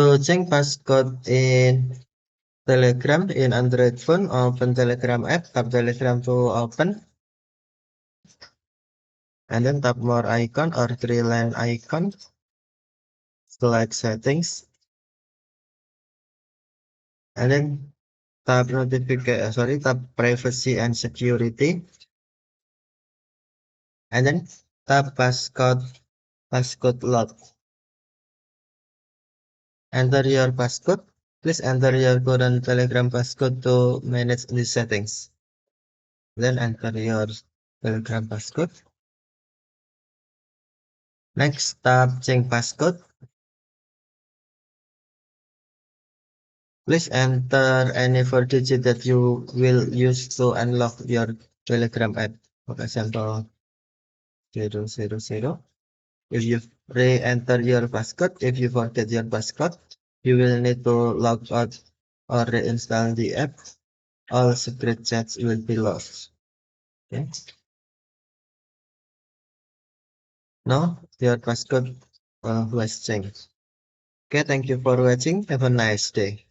To change passcode in Telegram in Android phone, open Telegram app, tap Telegram to open, and then tap more icon or three-line icon, select settings, and then tap tap privacy and security, and then tap passcode lock. Enter your passcode. Please enter your current Telegram passcode to manage these settings. Then enter your Telegram passcode. Next, tap change passcode. Please enter any 4 digit that you will use to unlock your Telegram app. For example, 000. If you re-enter your passcode, if you forget your passcode, you will need to log out or reinstall the app. All secret chats will be lost. Okay. Now your passcode was changed. Okay, thank you for watching. Have a nice day.